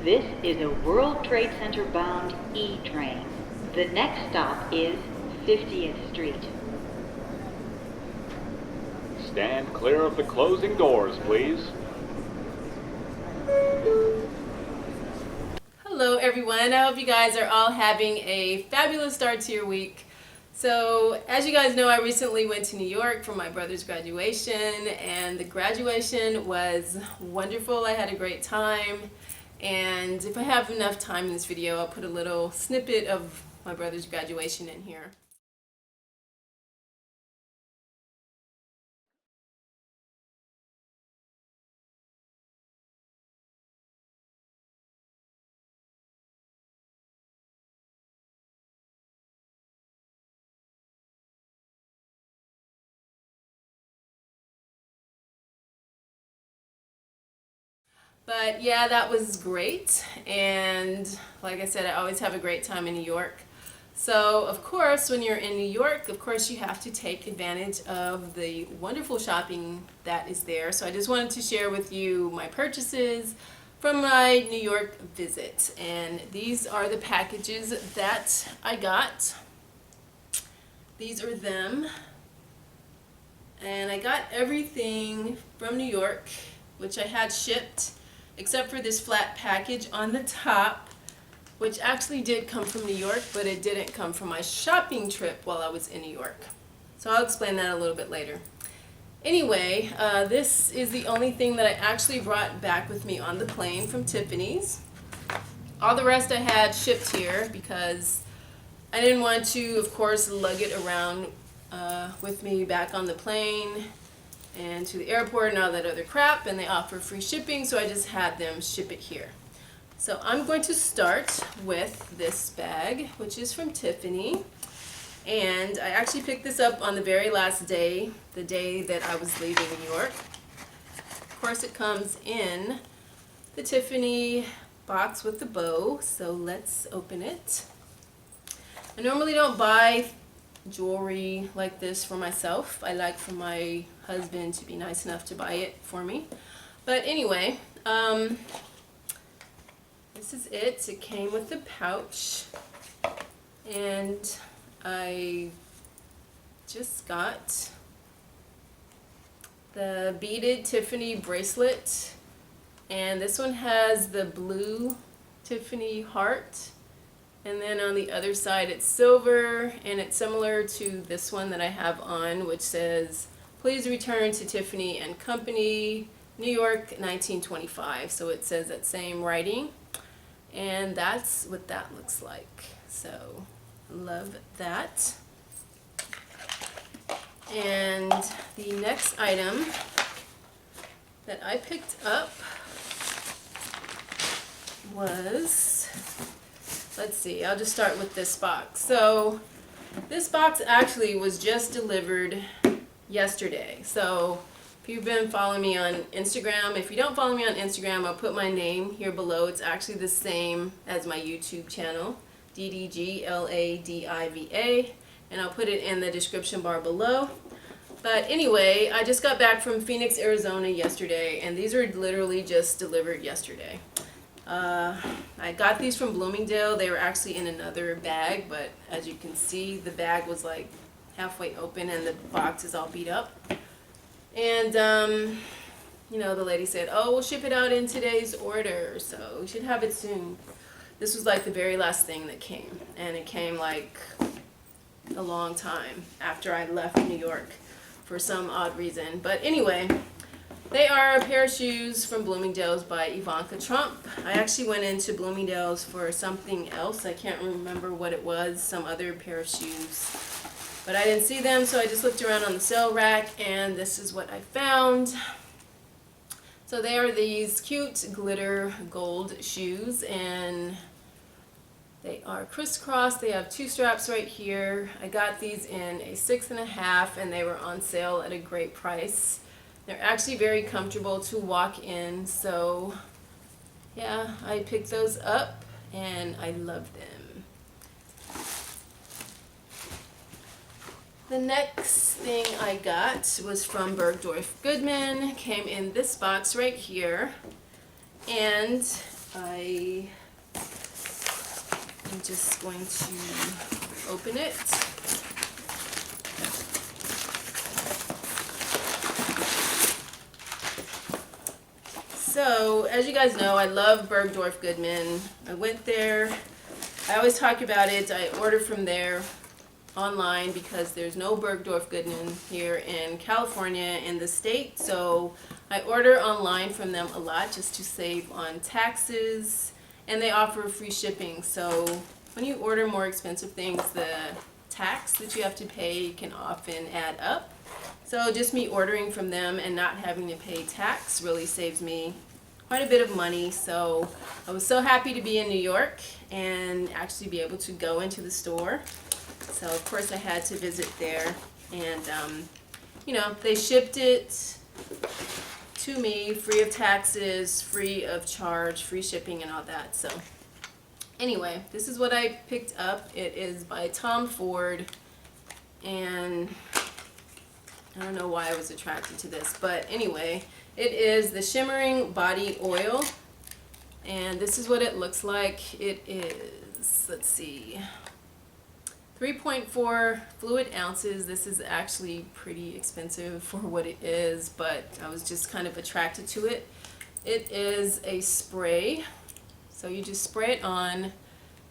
This is a World Trade Center bound E train. The next stop is 50th Street. Stand clear of the closing doors, please. Hello everyone, I hope you guys are all having a fabulous start to your week. So as you guys know, I recently went to New York for my brother's graduation, and the graduation was wonderful. I had a great time, and if I have enough time in this video, I'll put a little snippet of my brother's graduation in here. But yeah, that was great, and like I said, I always have a great time in New York. So of course, when you're in New York, of course you have to take advantage of the wonderful shopping that is there. So I just wanted to share with you my purchases from my New York visit, and these are the packages that I got. These are them, and I got everything from New York, which I had shipped, except for this flat package on the top, which actually did come from New York, but it didn't come from my shopping trip while I was in New York. So I'll explain that a little bit later. Anyway, this is the only thing that I actually brought back with me on the plane from Tiffany's. All the rest I had shipped here because I didn't want to, of course, lug it around with me back on the plane and to the airport and all that other crap, and they offer free shipping, so I just had them ship it here. So I'm going to start with this bag, which is from Tiffany, and I actually picked this up on the very last day, the day that I was leaving New York. Of course, it comes in the Tiffany box with the bow, so let's open it. I normally don't buy jewelry like this for myself. I like for my husband to be nice enough to buy it for me. But anyway, this is it. It came with the pouch, and I just got the beaded Tiffany bracelet, and this one has the blue Tiffany heart. And then on the other side it's silver, and it's similar to this one that I have on, which says, "Please return to Tiffany and Company, New York, 1925." So it says that same writing, and that's what that looks like. So love that. And the next item that I picked up was, let's see, I'll just start with this box. So this box actually was just delivered yesterday. So if you've been following me on Instagram, if you don't follow me on Instagram, I'll put my name here below. It's actually the same as my YouTube channel, DDGLADIVA, and I'll put it in the description bar below. But anyway, I just got back from Phoenix, Arizona yesterday, and these were literally just delivered yesterday. I got these from Bloomingdales. They were actually in another bag, but as you can see, the bag was like halfway open and the box is all beat up. And, you know, the lady said, "Oh, we'll ship it out in today's order, so we should have it soon." This was like the very last thing that came, and it came like a long time after I left New York for some odd reason. But anyway, they are a pair of shoes from Bloomingdales by Ivanka Trump. I actually went into Bloomingdales for something else. I can't remember what it was, some other pair of shoes. But I didn't see them, so I just looked around on the sale rack, and this is what I found. So they are these cute glitter gold shoes, and they are crisscross. They have two straps right here. I got these in a 6.5, and they were on sale at a great price. They're actually very comfortable to walk in, so yeah, I picked those up and I love them. The next thing I got was from Bergdorf Goodman. Came in this box right here, and I am just going to open it. So, as you guys know, I love Bergdorf Goodman. I went there. I always talk about it. I order from there online because there's no Bergdorf Goodman here in California in the state. So, I order online from them a lot just to save on taxes. And they offer free shipping. So, when you order more expensive things, the tax that you have to pay can often add up. So just me ordering from them and not having to pay tax really saves me quite a bit of money. So I was so happy to be in New York and actually be able to go into the store. So of course I had to visit there, and you know, they shipped it to me free of taxes, free of charge, free shipping and all that. So anyway, this is what I picked up. It is by Tom Ford, and I don't know why I was attracted to this, but anyway, it is the shimmering body oil, and this is what it looks like. It is, let's see, 3.4 fluid ounces. This is actually pretty expensive for what it is, but I was just kind of attracted to it. It is a spray, so you just spray it on,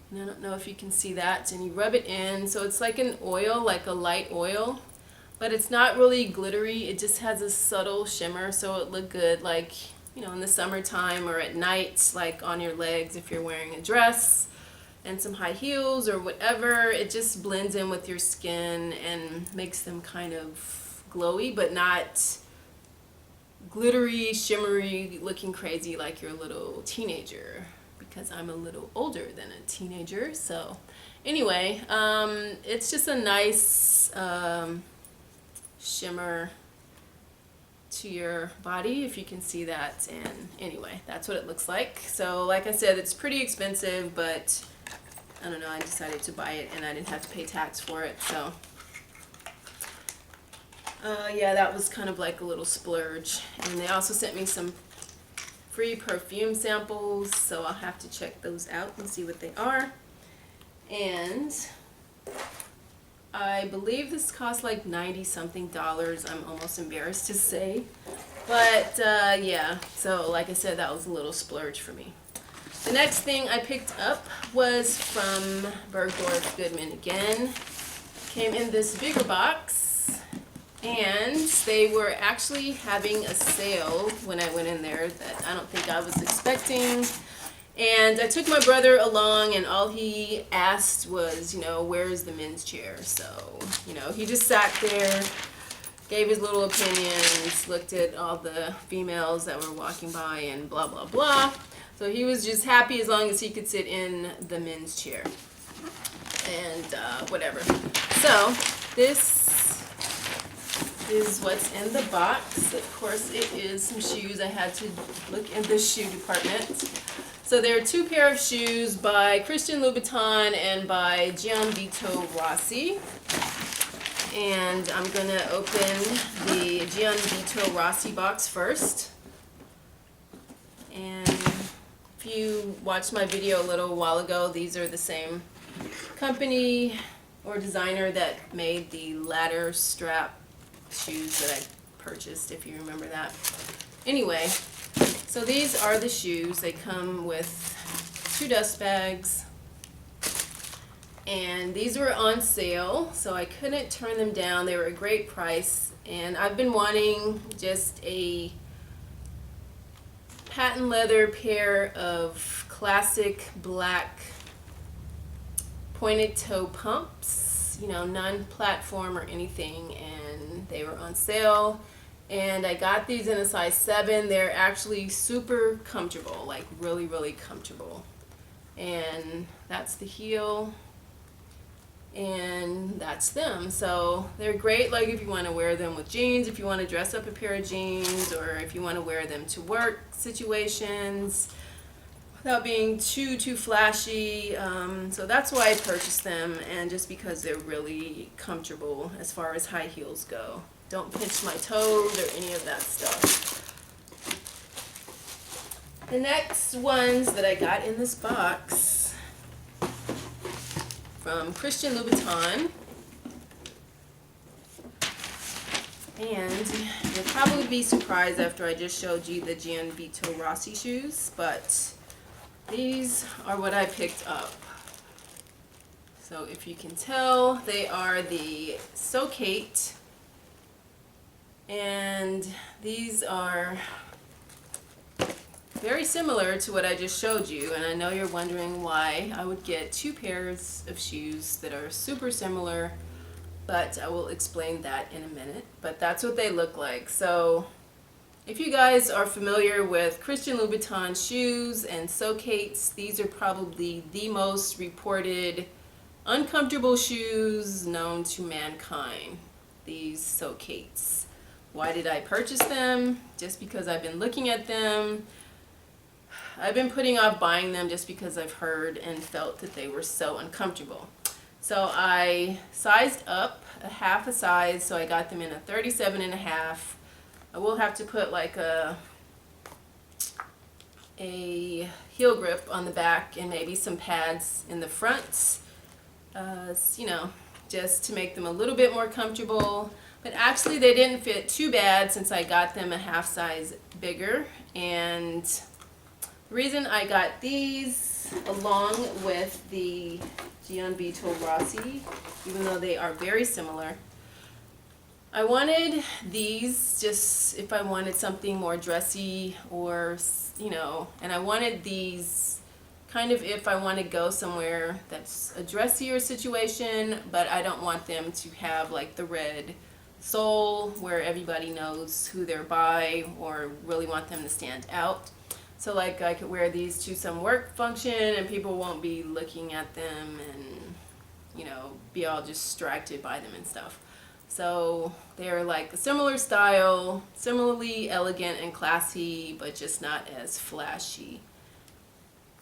and I don't know if you can see that, and you rub it in. So it's like an oil, like a light oil. But it's not really glittery. It just has a subtle shimmer, so it look good, like, you know, in the summertime or at night, like on your legs if you're wearing a dress and some high heels or whatever. It just blends in with your skin and makes them kind of glowy, but not glittery, shimmery, looking crazy like you're a little teenager, because I'm a little older than a teenager. So anyway, it's just a nice shimmer to your body, if you can see that. And anyway, that's what it looks like. So like I said, it's pretty expensive, but I don't know, I decided to buy it and I didn't have to pay tax for it. So yeah, that was kind of like a little splurge. And they also sent me some free perfume samples, so I'll have to check those out and see what they are. And I believe this cost like $90-something. I'm almost embarrassed to say. But yeah, so like I said, that was a little splurge for me. The next thing I picked up was from Bergdorf Goodman again. Came in this bigger box, and they were actually having a sale when I went in there that I don't think I was expecting. And I took my brother along, and all he asked was, you know, where's the men's chair? So, you know, he just sat there, gave his little opinions, looked at all the females that were walking by and blah, blah, blah. So he was just happy as long as he could sit in the men's chair and whatever. So this is what's in the box. Of course, it is some shoes. I had to look in the shoe department. So there are two pair of shoes by Christian Louboutin and by Gianvito Rossi. And I'm going to open the Gianvito Rossi box first. And if you watched my video a little while ago, these are the same company or designer that made the ladder strap shoes that I purchased, if you remember that. Anyway, so these are the shoes. They come with 2 dust bags, and these were on sale, so I couldn't turn them down. They were a great price, and I've been wanting just a patent leather pair of classic black pointed toe pumps, you know, non-platform or anything, and they were on sale. And I got these in a size 7. They're actually super comfortable, like really, really comfortable. And that's the heel, and that's them. So they're great, like if you want to wear them with jeans, if you want to dress up a pair of jeans, or if you want to wear them to work situations without being too flashy. So that's why I purchased them, and just because they're really comfortable as far as high heels go. Don't pinch my toes or any of that stuff. The next ones that I got in this box from Christian Louboutin. And you'll probably be surprised after I just showed you the Gianvito Rossi shoes, but these are what I picked up. So if you can tell, they are the Socate, and these are very similar to what I just showed you, and I know you're wondering why I would get two pairs of shoes that are super similar, but I will explain that in a minute. But that's what they look like. So if you guys are familiar with Christian Louboutin shoes and Socates, these are probably the most reported uncomfortable shoes known to mankind, these Socates. Why did I purchase them? Just because I've been looking at them. I've been putting off buying them just because I've heard and felt that they were so uncomfortable. So I sized up a half a size, so I got them in a 37.5. I will have to put like a heel grip on the back and maybe some pads in the front, you know, just to make them a little bit more comfortable. But actually they didn't fit too bad since I got them a half size bigger. And the reason I got these along with the Gianvito Rossi, even though they are very similar, I wanted these just if I wanted something more dressy, or, you know, and I wanted these kind of if I want to go somewhere that's a dressier situation, but I don't want them to have like the red sole where everybody knows who they're by, or really want them to stand out. So like I could wear these to some work function and people won't be looking at them and, you know, be all distracted by them and stuff. So they're like a similar style, similarly elegant and classy, but just not as flashy.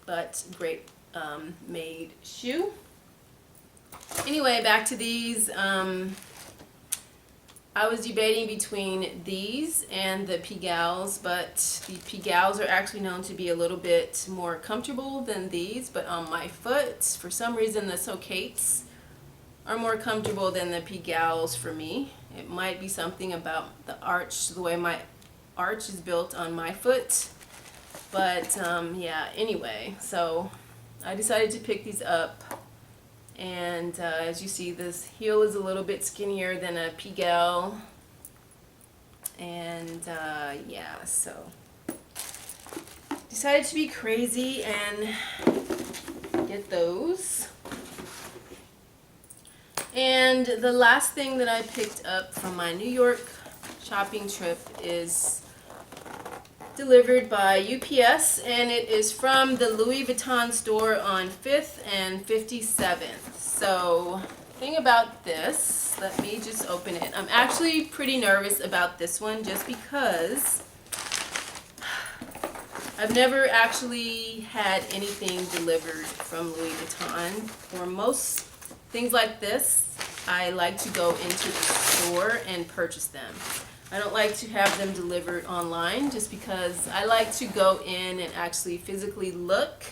But great made shoe. Anyway, back to these. I was debating between these and the Pigalle, but the Pigalle are actually known to be a little bit more comfortable than these, but on my foot, for some reason the Socates are more comfortable than the Pigalle for me. It might be something about the arch, the way my arch is built on my foot. But yeah, anyway, so I decided to pick these up. And as you see, this heel is a little bit skinnier than a Pigalle. And yeah, so decided to be crazy and get those. And the last thing that I picked up from my New York shopping trip is delivered by UPS, and it is from the Louis Vuitton store on 5th and 57th. So, thing about this, let me just open it. I'm actually pretty nervous about this one just because I've never actually had anything delivered from Louis Vuitton. For most things like this, I like to go into the store and purchase them. I don't like to have them delivered online just because I like to go in and actually physically look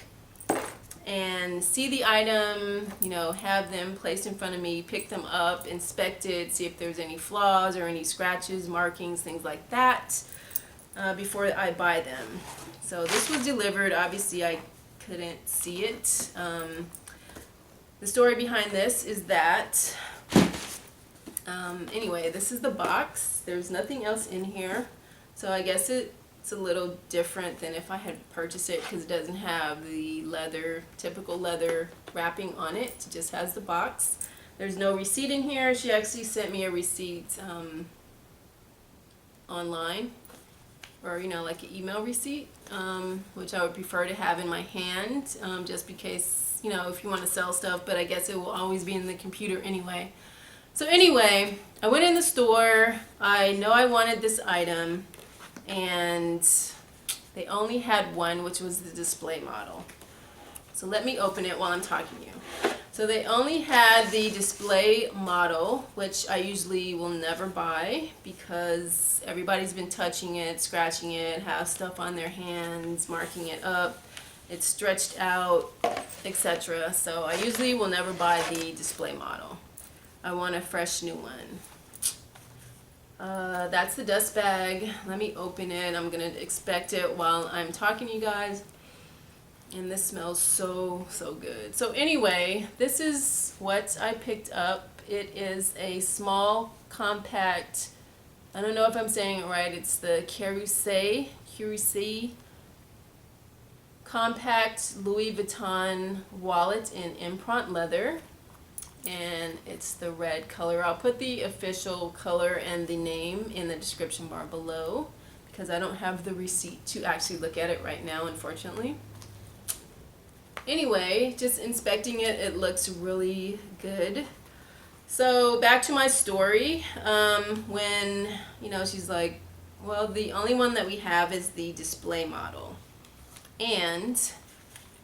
and see the item, you know, have them placed in front of me, pick them up, inspect it, see if there's any flaws or any scratches, markings, things like that, before I buy them. So this was delivered. Obviously I couldn't see it. The story behind this is that anyway, this is the box. There's nothing else in here, so I guess it's a little different than if I had purchased it because it doesn't have the leather, typical leather wrapping on it. It just has the box. There's no receipt in here. She actually sent me a receipt online, or, you know, like an email receipt, which I would prefer to have in my hand, just in case, you know, if you want to sell stuff, but I guess it will always be in the computer anyway. So anyway, I went in the store. I know I wanted this item, and they only had one, which was the display model. So let me open it while I'm talking to you. So they only had the display model, which I usually will never buy because everybody's been touching it, scratching it, have stuff on their hands, marking it up, it's stretched out, etc. So I usually will never buy the display model. I want a fresh new one. That's the dust bag. Let me open it. I'm gonna inspect it while I'm talking to you guys. And this smells so, so good. So anyway, this is what I picked up. It is a small, compact, I don't know if I'm saying it right, it's the Curieuse Compact Louis Vuitton Wallet in empriente leather. And it's the red color. I'll put the official color and the name in the description bar below because I don't have the receipt to actually look at it right now, unfortunately. Anyway, just inspecting it, it looks really good. So back to my story. When, she's like, well, the only one that we have is the display model. And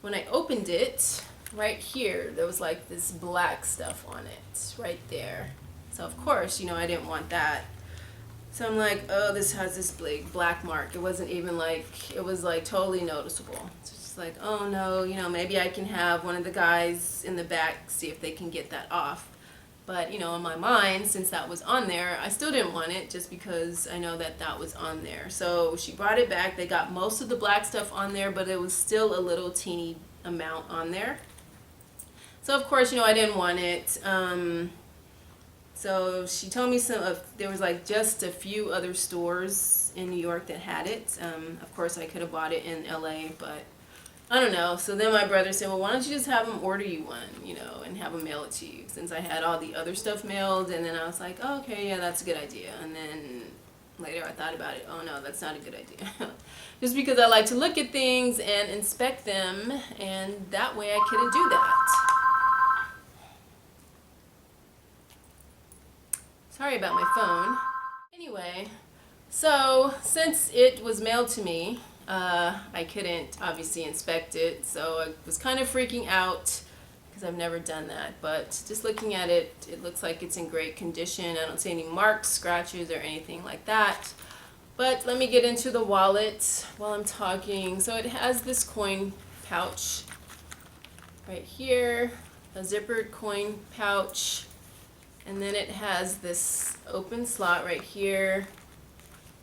when I opened it, right here, there was like this black stuff on it, right there. So of course, I didn't want that. So I'm like, oh, this has this big black mark. It wasn't even like, it was like totally noticeable. Like, oh no, maybe I can have one of the guys in the back see if they can get that off. But, in my mind, since that was on there, I still didn't want it just because I know that that was on there. So she brought it back. They got most of the black stuff on there, but it was still a little teeny amount on there. So, of course, I didn't want it. So she told me there was like just a few other stores in New York that had it. Of course, I could have bought it in LA, but I don't know. So then my brother said, well, why don't you just have him order you one, and have him mail it to you, since I had all the other stuff mailed. And then I was like, oh, okay, yeah, that's a good idea. And then later I thought about it. Oh, no, that's not a good idea. Just because I like to look at things and inspect them, and that way I couldn't do that. Sorry about my phone. Anyway, so since it was mailed to me, I couldn't obviously inspect it, so I was kind of freaking out because I've never done that. But just looking at it, it looks like it's in great condition. I don't see any marks, scratches, or anything like that. But let me get into the wallet while I'm talking. So it has this coin pouch right here, a zippered coin pouch, and then it has this open slot right here.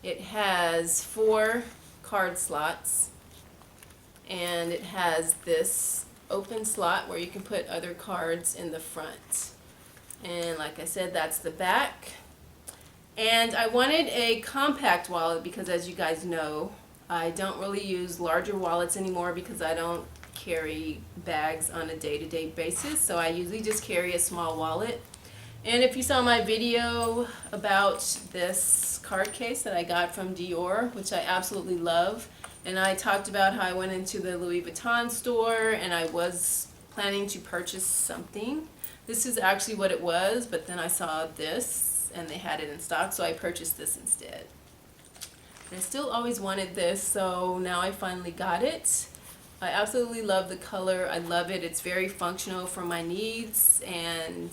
It has 4 card slots, and it has this open slot where you can put other cards in the front. And like I said, that's the back. And I wanted a compact wallet because, as you guys know, I don't really use larger wallets anymore because I don't carry bags on a day-to-day basis, so I usually just carry a small wallet. And if you saw my video about this card case that I got from Dior, which I absolutely love, and I talked about how I went into the Louis Vuitton store and I was planning to purchase something. This is actually what it was, but then I saw this and they had it in stock, so I purchased this instead. I still always wanted this, so now I finally got it. I absolutely love the color. I love it. It's very functional for my needs, and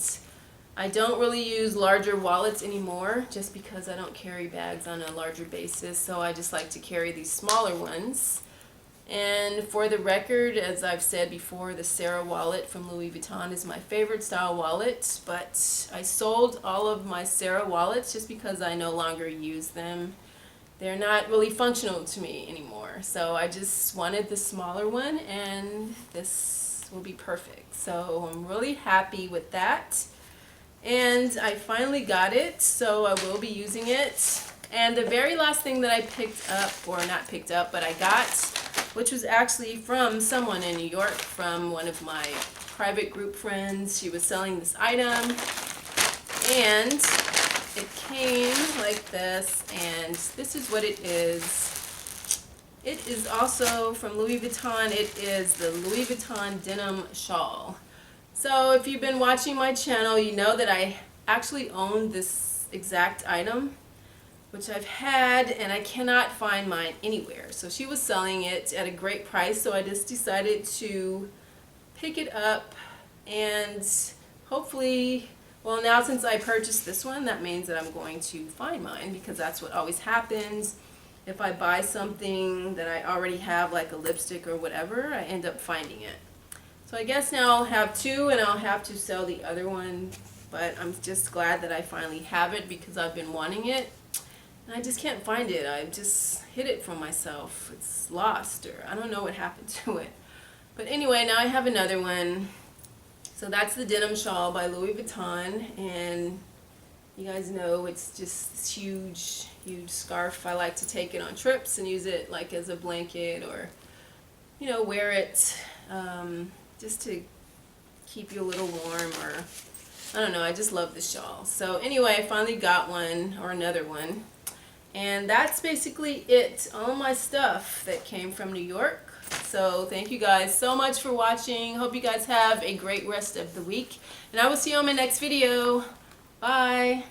I don't really use larger wallets anymore just because I don't carry bags on a larger basis, so I just like to carry these smaller ones. And for the record, as I've said before, the Sarah wallet from Louis Vuitton is my favorite style wallet, but I sold all of my Sarah wallets just because I no longer use them. They're not really functional to me anymore, so I just wanted the smaller one, and this will be perfect. So I'm really happy with that. And I finally got it, so I will be using it. And the very last thing that I picked up, or not picked up, but I got, which was actually from someone in New York, from one of my private group friends. She was selling this item, and it came like this, and this is what it is. It is also from Louis Vuitton. It is the Louis Vuitton denim shawl. So if you've been watching my channel, you know that I actually own this exact item, which I've had, and I cannot find mine anywhere. So she was selling it at a great price, so I just decided to pick it up And hopefully, well, now since I purchased this one, that means that I'm going to find mine, because that's what always happens. If I buy something that I already have, like a lipstick or whatever, I end up finding it. So I guess now I'll have two, and I'll have to sell the other one, but I'm just glad that I finally have it because I've been wanting it. And I just can't find it. I just hid it from myself. It's lost, or I don't know what happened to it. But anyway, now I have another one. So that's the denim shawl by Louis Vuitton, and you guys know it's just this huge, huge scarf. I like to take it on trips and use it like as a blanket, or, you know, wear it just to keep you a little warm, or I don't know, I just love this shawl. So anyway, I finally got one, or another one, and that's basically it. All my stuff that came from New York. So thank you guys so much for watching. Hope you guys have a great rest of the week, and I will see you on my next video. Bye.